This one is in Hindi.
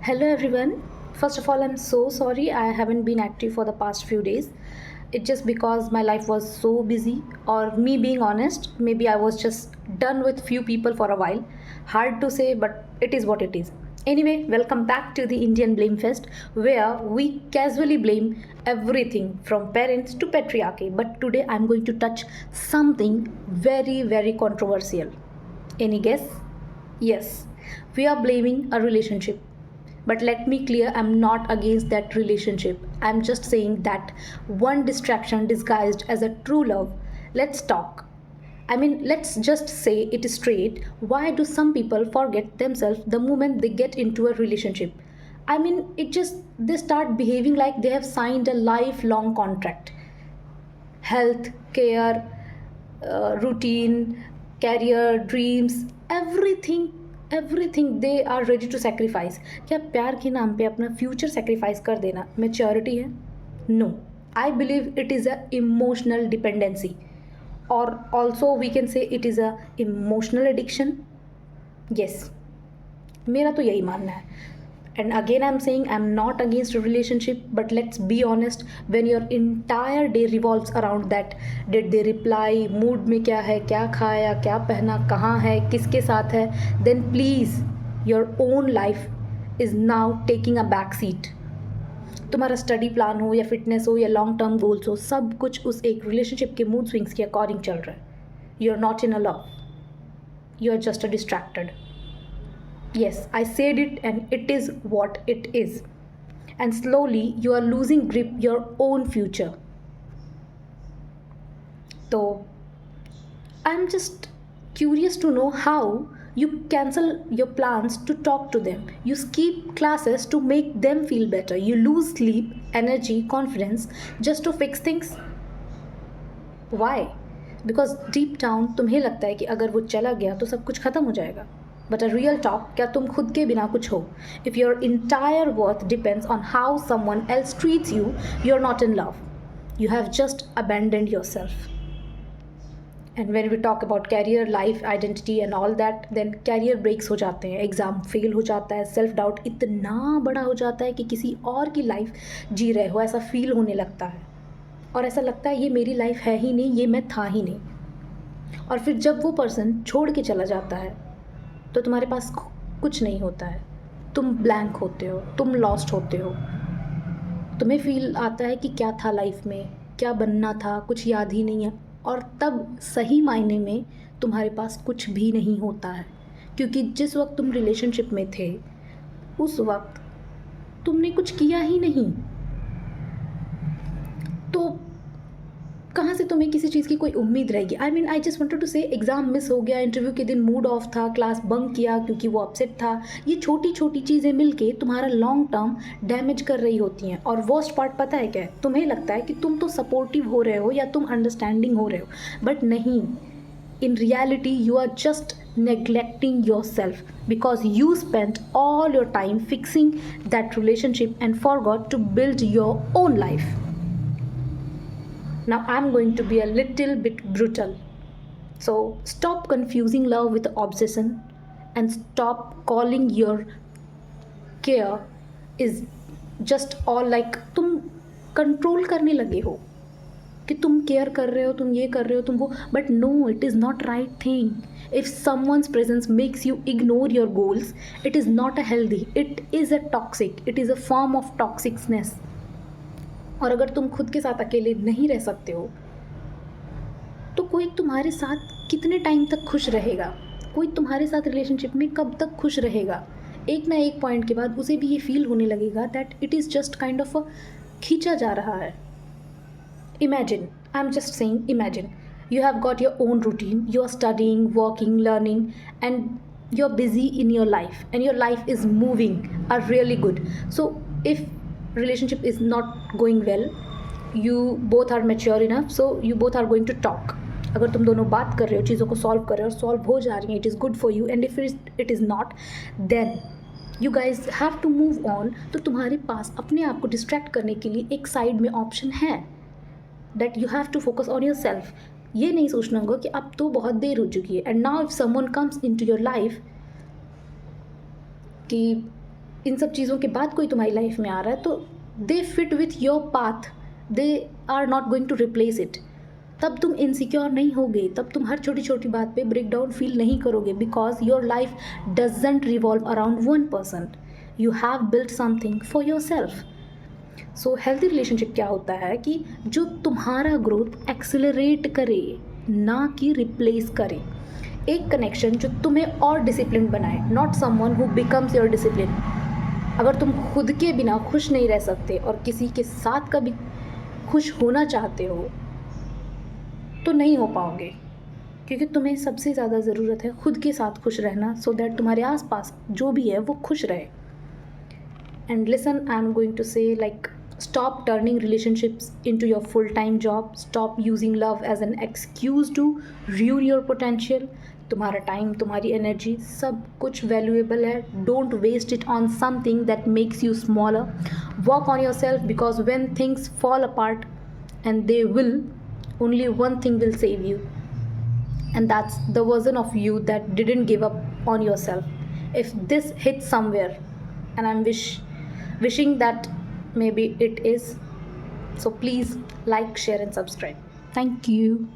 Hello everyone. First of all, I'm so sorry I haven't been active for the past few days. It's just because my life was so busy, or me being honest, maybe I was just done with few people for a while. Hard to say, but it is what it is. Anyway, welcome back to the Indian Blame Fest, where we casually blame everything from parents to patriarchy. But today I'm going to touch something very controversial. Any guess? Yes, we are blaming a relationship. But let me clear, I'm not against that relationship. I'm just saying that one distraction disguised as a true love. Let's talk. Let's just say it straight. Why do some people forget themselves the moment they get into a relationship? They start behaving like they have signed a lifelong contract. Health, care, routine, career, dreams, everything they are ready to sacrifice. क्या प्यार के नाम पे अपना फ्यूचर सेक्रीफाइस कर देना मेच्योरिटी है? No, I believe it is a emotional dependency, और also we can say it is a emotional addiction. Yes, मेरा तो यही मानना है. And again, I'm saying I'm not against a relationship, but let's be honest, when your entire day revolves around that, did they reply, mood में क्या है, क्या खाया, क्या पहना, कहाँ है, किसके साथ है, then please, your own life is now taking a back seat. तुम्हारा स्टडी प्लान हो या फिटनेस हो या लॉन्ग टर्म गोल्स हो, सब कुछ उस एक रिलेशनशिप के मूड स्विंग्स के अकॉर्डिंग चल रहा है. You are not in a love, you are just a distracted. Yes, I said it, and it is what it is. And slowly you are losing grip your own future. So I'm just curious to know how you cancel your plans to talk to them. You skip classes to make them feel better. You lose sleep, energy, confidence just to fix things. Why? Because deep down तुम्हें लगता है कि अगर वो चला गया तो सब कुछ खत्म हो जाएगा. But a real talk, क्या तुम खुद के बिना कुछ हो? If your entire worth depends on how someone else treats you, you're not in love. You have just abandoned yourself. And when we talk about career, life, identity and all that, then career breaks हो जाते हैं, एग्ज़ाम फेल हो जाता है, सेल्फ डाउट इतना बड़ा हो जाता है कि किसी और की लाइफ जी रहे हो ऐसा फील होने लगता है. और ऐसा लगता है ये मेरी लाइफ है ही नहीं, ये मैं था ही नहीं. और फिर जब वो पर्सन छोड़ के चला जाता है तो तुम्हारे पास कुछ नहीं होता है. तुम ब्लैंक होते हो, तुम लॉस्ट होते हो. तुम्हें फील आता है कि क्या था लाइफ में, क्या बनना था, कुछ याद ही नहीं है. और तब सही मायने में तुम्हारे पास कुछ भी नहीं होता है, क्योंकि जिस वक्त तुम रिलेशनशिप में थे उस वक्त तुमने कुछ किया ही नहीं. तो कहाँ से तुम्हें किसी चीज़ की कोई उम्मीद रहेगी? आई जस्ट वांटेड टू से, एग्ज़ाम मिस हो गया, इंटरव्यू के दिन मूड ऑफ था, क्लास बंक किया क्योंकि वो अपसेट था. ये छोटी छोटी चीज़ें मिलके तुम्हारा लॉन्ग टर्म डैमेज कर रही होती हैं. और वर्स्ट पार्ट पता है क्या है? तुम्हें लगता है कि तुम तो सपोर्टिव हो रहे हो या तुम अंडरस्टैंडिंग हो रहे हो, बट नहीं. In reality, you are just neglecting yourself because you spent all your time fixing that relationship and forgot to build your own life. Now I'm going to be a little bit brutal. So stop confusing love with obsession, and stop calling your care is just all like तुम कंट्रोल करने लगे हो कि तुम केयर कर रहे हो, तुम ये कर रहे हो, तुम वो. But no, it is not right thing. If someone's presence makes you ignore your goals, it is not a healthy, it is a toxic, it is a form of toxicness. और अगर तुम खुद के साथ अकेले नहीं रह सकते हो तो कोई तुम्हारे साथ कितने टाइम तक खुश रहेगा? कोई तुम्हारे साथ रिलेशनशिप में कब तक खुश रहेगा? एक ना एक पॉइंट के बाद उसे भी ये फील होने लगेगा that it is just kind of a खींचा जा रहा है. Imagine, I'm just saying, imagine you have got your own routine, you are studying, working, learning, and you're busy in your life, and your life is moving are really good. So if relationship is not going well, you both are mature enough, so you both are going to talk. अगर तुम दोनों बात कर रहे हो, चीज़ों को सॉल्व कर रहे हो और सॉल्व हो जा रही हैं, it is good for you. And if it is not, then you guys have to move on. तो तुम्हारे पास अपने आप को डिस्ट्रैक्ट करने के लिए एक साइड में ऑप्शन है, that you have to focus on yourself. ये नहीं सोचना होगा कि अब तो बहुत देर हो चुकी है. And now if someone comes into your life कि इन सब चीज़ों के बाद कोई तुम्हारी लाइफ में आ रहा है तो they fit with your path, they are not going to replace it. तब तुम इनसिक्योर नहीं होगे, तब तुम हर छोटी छोटी बात पे ब्रेक डाउन फील नहीं करोगे, because your life doesn't revolve around one person, you have built something for your self. So healthy relationship क्या होता है कि जो तुम्हारा ग्रोथ एक्सेलरेट करे, ना कि रिप्लेस करे। एक कनेक्शन जो तुम्हें और डिसिप्लिन बनाए, not someone who becomes your discipline. अगर तुम खुद के बिना खुश नहीं रह सकते और किसी के साथ कभी खुश होना चाहते हो तो नहीं हो पाओगे, क्योंकि तुम्हें सबसे ज़्यादा ज़रूरत है खुद के साथ खुश रहना, सो दैट तुम्हारे आसपास जो भी है वो खुश रहे। And listen, I'm going to say, like, stop turning relationships into your full-time job. Stop using love as an excuse to ruin your potential. तुम्हारा टाइम, तुम्हारी एनर्जी, सब कुछ वैल्यूएबल है. Don't waste it on something that makes you smaller. Work on your self, because when things fall apart, and they will, only one thing will save you, and that's the version of you that didn't give up on yourself. If this hits somewhere, and I'm wishing that maybe it is, so please like, share and subscribe. Thank you.